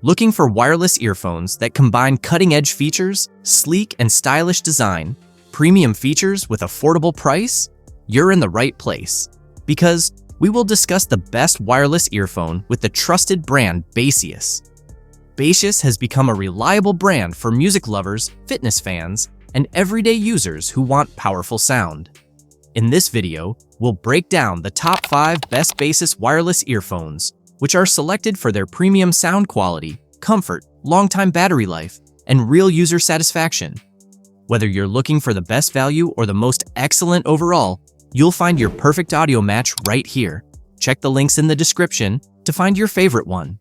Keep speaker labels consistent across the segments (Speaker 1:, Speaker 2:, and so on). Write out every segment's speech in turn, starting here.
Speaker 1: Looking for wireless earphones that combine cutting-edge features, sleek and stylish design, premium features with affordable price? You're in the right place. Because we will discuss the best wireless earphone with the trusted brand Baseus. Baseus has become a reliable brand for music lovers, fitness fans, and everyday users who want powerful sound. In this video, we'll break down the top 5 best Baseus wireless earphones, which are selected for their premium sound quality, comfort, long-time battery life, and real user satisfaction. Whether you're looking for the best value or the most excellent overall, you'll find your perfect audio match right here. Check the links in the description to find your favorite one.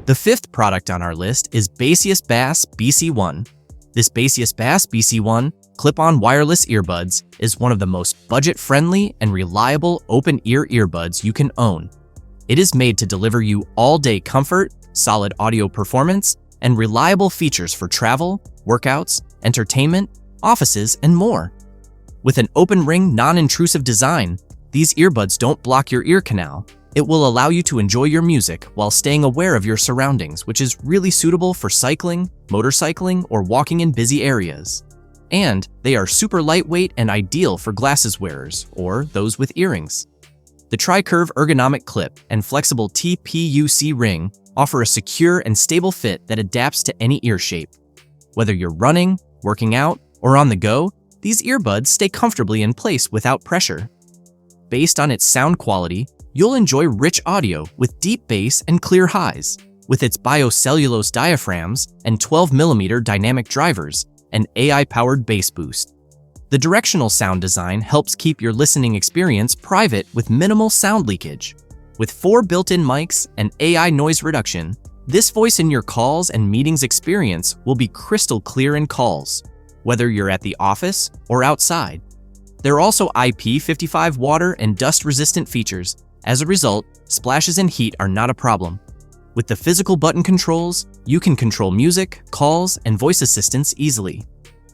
Speaker 1: The 5th product on our list is Baseus Bass BC1. This Baseus Bass BC1 clip-on wireless earbuds is one of the most budget-friendly and reliable open-ear earbuds you can own. It is made to deliver you all-day comfort, solid audio performance, and reliable features for travel, workouts, entertainment, offices, and more. With an open-ring, non-intrusive design, these earbuds don't block your ear canal. It will allow you to enjoy your music while staying aware of your surroundings, which is really suitable for cycling, motorcycling, or walking in busy areas. And they are super lightweight and ideal for glasses wearers or those with earrings. The tri-curve ergonomic clip and flexible TPUC ring offer a secure and stable fit that adapts to any ear shape. Whether you're running, working out, or on the go, these earbuds stay comfortably in place without pressure. Based on its sound quality, you'll enjoy rich audio with deep bass and clear highs. With its biocellulose diaphragms and 12mm dynamic drivers and AI-powered bass boost. The directional sound design helps keep your listening experience private with minimal sound leakage. With 4 built-in mics and AI noise reduction, this voice in your calls and meetings experience will be crystal clear in calls, whether you're at the office or outside. There are also IP55 water and dust-resistant features. As a result, splashes and heat are not a problem. With the physical button controls, you can control music, calls, and voice assistants easily.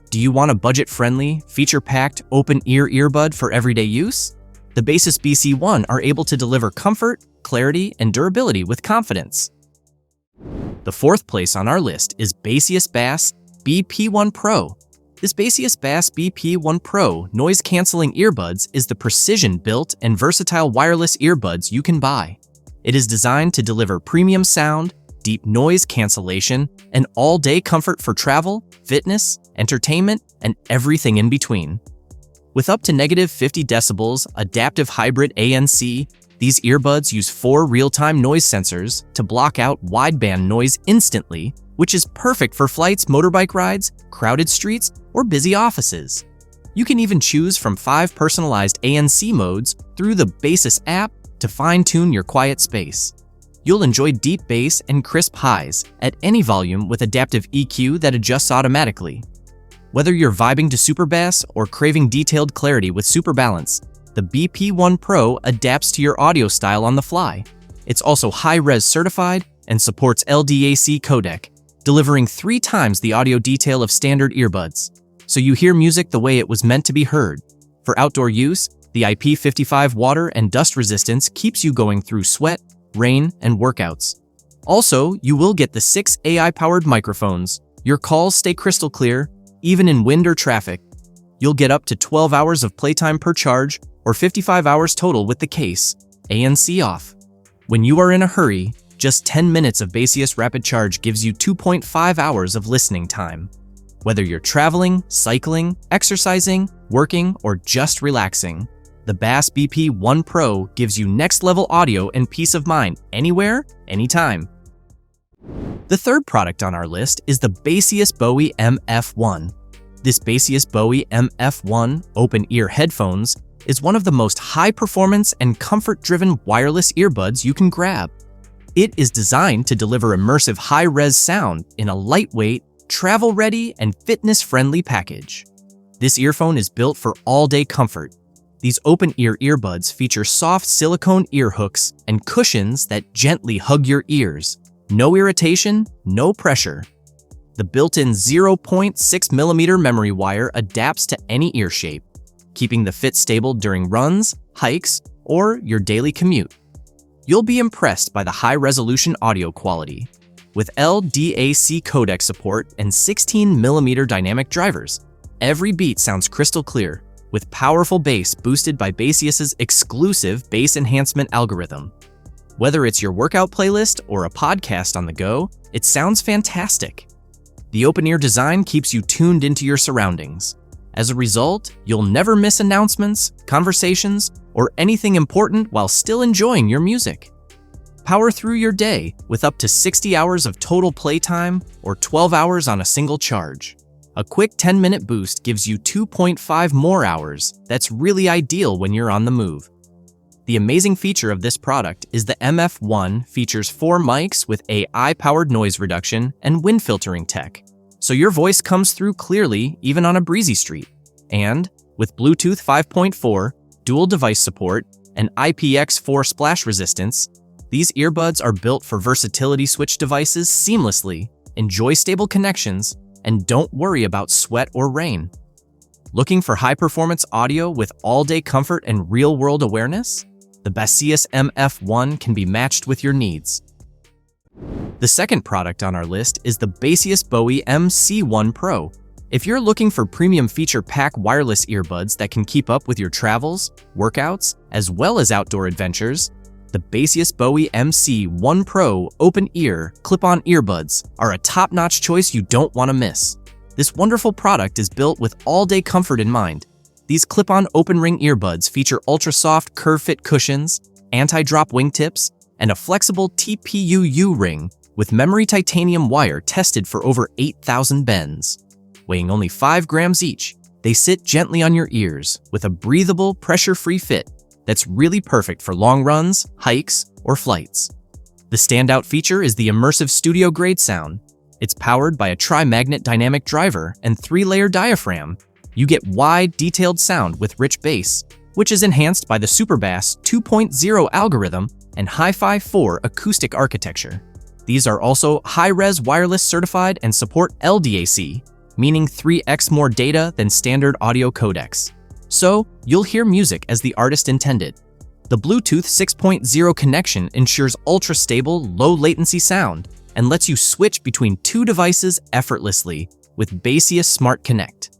Speaker 1: Do you want a budget-friendly, feature-packed, open-ear earbud for everyday use? The Baseus BC1 are able to deliver comfort, clarity, and durability with confidence. The 4th place on our list is Baseus Bass BP1 Pro. This Baseus Bass BP1 Pro noise-canceling earbuds is the precision-built and versatile wireless earbuds you can buy. It is designed to deliver premium sound, deep noise cancellation, and all-day comfort for travel, fitness, entertainment, and everything in between. With up to -50 decibels adaptive hybrid ANC, these earbuds use 4 real-time noise sensors to block out wideband noise instantly, which is perfect for flights, motorbike rides, crowded streets, or busy offices. You can even choose from 5 personalized ANC modes through the Baseus app to fine-tune your quiet space. You'll enjoy deep bass and crisp highs at any volume with adaptive EQ that adjusts automatically. Whether you're vibing to super bass or craving detailed clarity with super balance, the BP1 Pro adapts to your audio style on the fly. It's also high-res certified and supports LDAC codec, delivering 3 times the audio detail of standard earbuds, so you hear music the way it was meant to be heard. For outdoor use, the IP55 water and dust resistance keeps you going through sweat, rain, and workouts. Also, you will get the 6 AI-powered microphones. Your calls stay crystal clear, even in wind or traffic. You'll get up to 12 hours of playtime per charge, or 55 hours total with the case, ANC off. When you are in a hurry, just 10 minutes of Baseus Rapid Charge gives you 2.5 hours of listening time. Whether you're traveling, cycling, exercising, working, or just relaxing, the Bass BP1 Pro gives you next-level audio and peace of mind anywhere, anytime. The 3rd product on our list is the Baseus Bowie MF1. This Baseus Bowie MF1 open-ear headphones is one of the most high-performance and comfort-driven wireless earbuds you can grab. It is designed to deliver immersive high-res sound in a lightweight, travel-ready, and fitness-friendly package. This earphone is built for all-day comfort. These open-ear earbuds feature soft silicone ear hooks and cushions that gently hug your ears. No irritation, no pressure. The built-in 0.6mm memory wire adapts to any ear shape. keeping the fit stable during runs, hikes, or your daily commute. You'll be impressed by the high-resolution audio quality. With LDAC codec support and 16mm dynamic drivers, every beat sounds crystal clear, with powerful bass boosted by Baseus's exclusive bass enhancement algorithm. Whether it's your workout playlist or a podcast on the go, it sounds fantastic. The open-ear design keeps you tuned into your surroundings. As a result, you'll never miss announcements, conversations, or anything important while still enjoying your music. Power through your day with up to 60 hours of total playtime or 12 hours on a single charge. A quick 10-minute boost gives you 2.5 more hours. That's really ideal when you're on the move. The amazing feature of this product is the MF1 features 4 mics with AI-powered noise reduction and wind filtering tech, so your voice comes through clearly even on a breezy street. And with Bluetooth 5.4, dual device support, and IPX4 splash resistance, these earbuds are built for versatility. Switch devices seamlessly, enjoy stable connections, and don't worry about sweat or rain. Looking for high-performance audio with all-day comfort and real-world awareness? The Baseus MF1 can be matched with your needs. The second product on our list is the Baseus Bowie MC1 Pro. If you're looking for premium feature pack wireless earbuds that can keep up with your travels, workouts, as well as outdoor adventures, the Baseus Bowie MC1 Pro open-ear, clip-on earbuds are a top-notch choice you don't want to miss. This wonderful product is built with all-day comfort in mind. These clip-on open-ring earbuds feature ultra-soft curve-fit cushions, anti-drop wingtips, and a flexible TPU ring with memory titanium wire tested for over 8,000 bends. Weighing only 5 grams each, they sit gently on your ears with a breathable, pressure-free fit that's really perfect for long runs, hikes, or flights. The standout feature is the immersive studio-grade sound. It's powered by a tri-magnet dynamic driver and 3-layer diaphragm. You get wide, detailed sound with rich bass, which is enhanced by the Baseus Bass 2.0 algorithm and Hi-Fi 4 acoustic architecture. These are also high-res wireless certified and support LDAC, meaning 3x more data than standard audio codecs. So, you'll hear music as the artist intended. The Bluetooth 6.0 connection ensures ultra-stable, low-latency sound and lets you switch between 2 devices effortlessly with Baseus Smart Connect.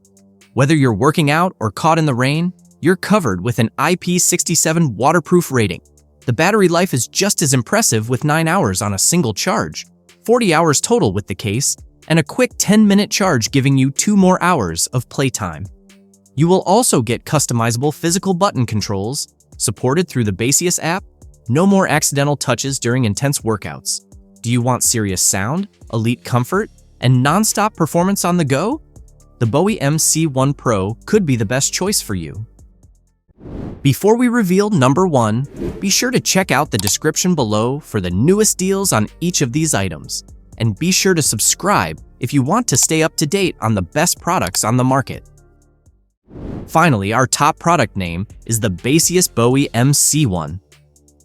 Speaker 1: Whether you're working out or caught in the rain, you're covered with an IP67 waterproof rating. The battery life is just as impressive with 9 hours on a single charge, 40 hours total with the case, and a quick 10-minute charge giving you 2 more hours of playtime. You will also get customizable physical button controls, supported through the Baseus app. No more accidental touches during intense workouts. Do you want serious sound, elite comfort, and non-stop performance on the go? The Bowie MC1 Pro could be the best choice for you. Before we reveal number 1, be sure to check out the description below for the newest deals on each of these items. And be sure to subscribe if you want to stay up to date on the best products on the market. Finally, our top product name is the Baseus Bowie MC1.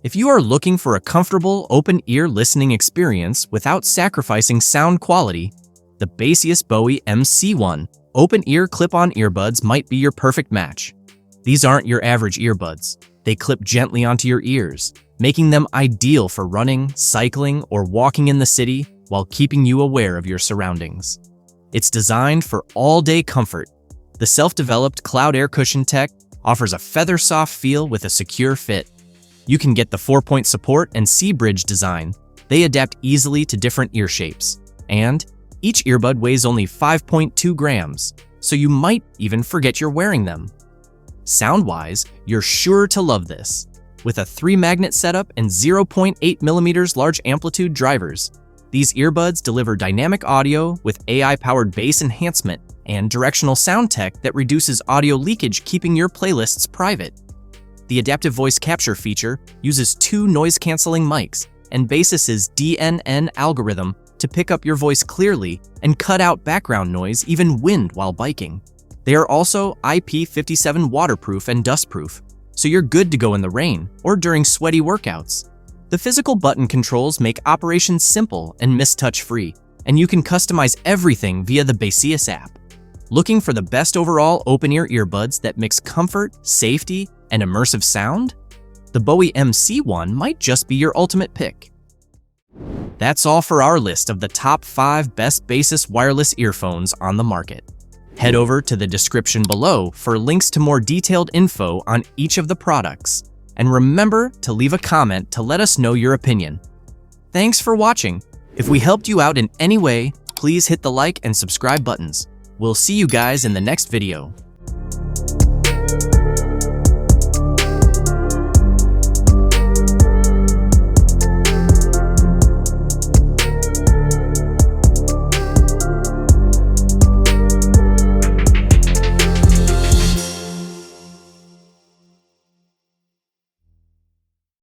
Speaker 1: If you are looking for a comfortable, open-ear listening experience without sacrificing sound quality, the Baseus Bowie MC1 open-ear clip-on earbuds might be your perfect match. These aren't your average earbuds. They clip gently onto your ears, making them ideal for running, cycling, or walking in the city while keeping you aware of your surroundings. It's designed for all-day comfort. The self-developed cloud air cushion tech offers a feather-soft feel with a secure fit. You can get the 4-point support and C-bridge design. They adapt easily to different ear shapes. And each earbud weighs only 5.2 grams, so you might even forget you're wearing them. Sound-wise, you're sure to love this. With a 3-magnet setup and 0.8mm large amplitude drivers, these earbuds deliver dynamic audio with AI-powered bass enhancement and directional sound tech that reduces audio leakage, keeping your playlists private. The adaptive voice capture feature uses 2 noise-canceling mics and Baseus's DNN algorithm to pick up your voice clearly and cut out background noise, even wind while biking. They are also IP57 waterproof and dustproof, so you're good to go in the rain or during sweaty workouts. The physical button controls make operations simple and mistouch-free, and you can customize everything via the Baseus app. Looking for the best overall open-ear earbuds that mix comfort, safety, and immersive sound? The Bowie MC1 might just be your ultimate pick. That's all for our list of the top 5 best Baseus wireless earphones on the market. Head over to the description below for links to more detailed info on each of the products. And remember to leave a comment to let us know your opinion. Thanks for watching. If we helped you out in any way, please hit the like and subscribe buttons. We'll see you guys in the next video.